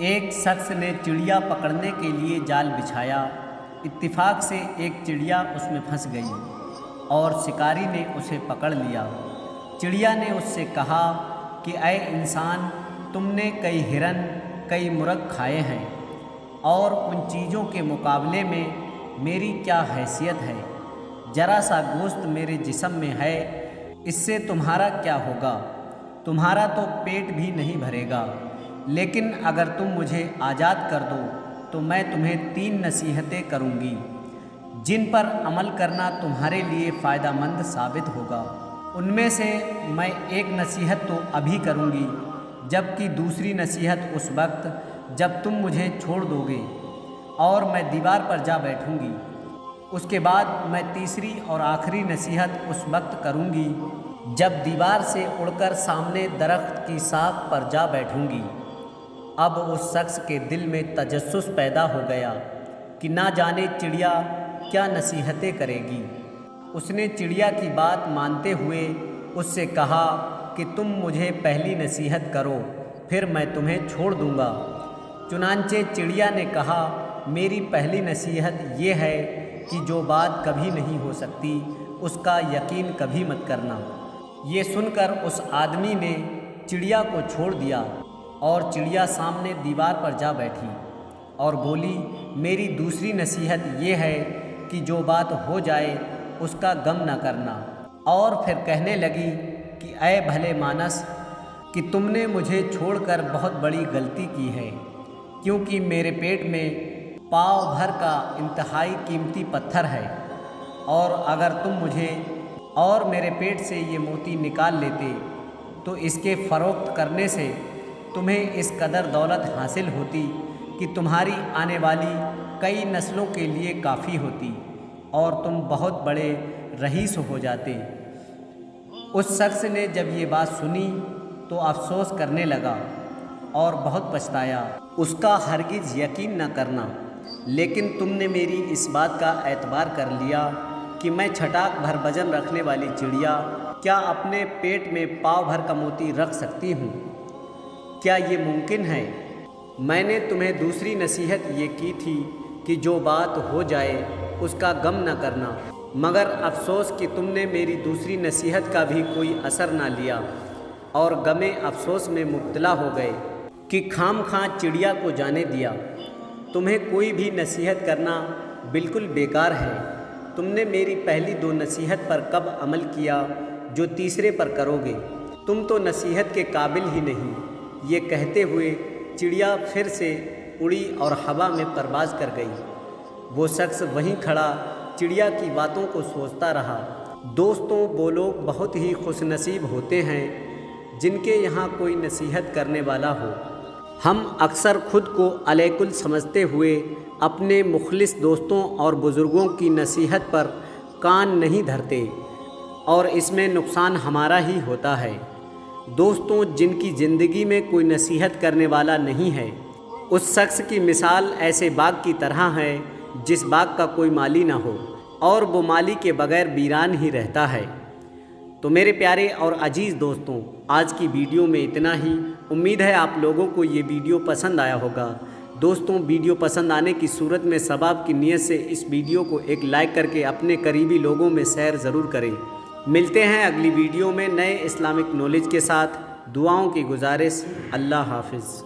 ایک شخص نے چڑیا پکڑنے کے لیے جال بچھایا۔ اتفاق سے ایک چڑیا اس میں پھنس گئی اور شکاری نے اسے پکڑ لیا۔ چڑیا نے اس سے کہا کہ اے انسان، تم نے کئی ہرن، کئی مرغ کھائے ہیں، اور ان چیزوں کے مقابلے میں میری کیا حیثیت ہے؟ ذرا سا گوشت میرے جسم میں ہے، اس سے تمہارا کیا ہوگا؟ تمہارا تو پیٹ بھی نہیں بھرے گا۔ لیکن اگر تم مجھے آزاد کر دو تو میں تمہیں 3 نصیحتیں کروں گی جن پر عمل کرنا تمہارے لیے فائدہ مند ثابت ہوگا۔ ان میں سے میں ایک نصیحت تو ابھی کروں گی، جبکہ دوسری نصیحت اس وقت جب تم مجھے چھوڑ دو گے اور میں دیوار پر جا بیٹھوں گی۔ اس کے بعد میں تیسری اور آخری نصیحت اس وقت کروں گی جب دیوار سے اڑ کر سامنے درخت کی ساخ پر جا بیٹھوں گی۔ اب اس شخص کے دل میں تجسس پیدا ہو گیا کہ نہ جانے چڑیا کیا نصیحتیں کرے گی۔ اس نے چڑیا کی بات مانتے ہوئے اس سے کہا کہ تم مجھے پہلی نصیحت کرو، پھر میں تمہیں چھوڑ دوں گا۔ چنانچہ چڑیا نے کہا، میری پہلی نصیحت یہ ہے کہ جو بات کبھی نہیں ہو سکتی اس کا یقین کبھی مت کرنا۔ یہ سن کر اس آدمی نے چڑیا کو چھوڑ دیا اور چڑیا سامنے دیوار پر جا بیٹھی اور بولی، میری دوسری نصیحت یہ ہے کہ جو بات ہو جائے اس کا غم نہ کرنا۔ اور پھر کہنے لگی کہ اے بھلے مانس، کہ تم نے مجھے چھوڑ کر بہت بڑی غلطی کی ہے، کیونکہ میرے پیٹ میں پاؤ بھر کا انتہائی قیمتی پتھر ہے، اور اگر تم مجھے اور میرے پیٹ سے یہ موتی نکال لیتے تو اس کے فروخت کرنے سے تمہیں اس قدر دولت حاصل ہوتی کہ تمہاری آنے والی کئی نسلوں کے لیے کافی ہوتی اور تم بہت بڑے رئیس ہو جاتے۔ اس شخص نے جب یہ بات سنی تو افسوس کرنے لگا اور بہت پچھتایا۔ اس کا ہرگز یقین نہ کرنا، لیکن تم نے میری اس بات کا اعتبار کر لیا کہ میں چھٹاک بھر وزن رکھنے والی چڑیا کیا اپنے پیٹ میں پاؤ بھر کا موتی رکھ سکتی ہوں؟ کیا یہ ممکن ہے؟ میں نے تمہیں دوسری نصیحت یہ کی تھی کہ جو بات ہو جائے اس کا غم نہ کرنا، مگر افسوس کہ تم نے میری دوسری نصیحت کا بھی کوئی اثر نہ لیا اور غم افسوس میں مبتلا ہو گئے کہ خام خواہ چڑیا کو جانے دیا۔ تمہیں کوئی بھی نصیحت کرنا بالکل بیکار ہے۔ تم نے میری پہلی 2 نصیحت پر کب عمل کیا جو تیسرے پر کرو گے؟ تم تو نصیحت کے قابل ہی نہیں۔ یہ کہتے ہوئے چڑیا پھر سے اڑی اور ہوا میں پرواز کر گئی۔ وہ شخص وہیں کھڑا چڑیا کی باتوں کو سوچتا رہا۔ دوستوں، وہ لوگ بہت ہی خوش نصیب ہوتے ہیں جن کے یہاں کوئی نصیحت کرنے والا ہو۔ ہم اکثر خود کو الیکل سمجھتے ہوئے اپنے مخلص دوستوں اور بزرگوں کی نصیحت پر کان نہیں دھرتے، اور اس میں نقصان ہمارا ہی ہوتا ہے۔ دوستوں، جن کی زندگی میں کوئی نصیحت کرنے والا نہیں ہے، اس شخص کی مثال ایسے باغ کی طرح ہے جس باغ کا کوئی مالی نہ ہو اور وہ مالی کے بغیر ویران ہی رہتا ہے۔ تو میرے پیارے اور عزیز دوستوں، آج کی ویڈیو میں اتنا ہی۔ امید ہے آپ لوگوں کو یہ ویڈیو پسند آیا ہوگا۔ دوستوں، ویڈیو پسند آنے کی صورت میں ثواب کی نیت سے اس ویڈیو کو ایک لائک کر کے اپنے قریبی لوگوں میں شیئر ضرور کریں۔ ملتے ہیں اگلی ویڈیو میں نئے اسلامک نالج کے ساتھ۔ دعاؤں کی گزارش۔ اللہ حافظ۔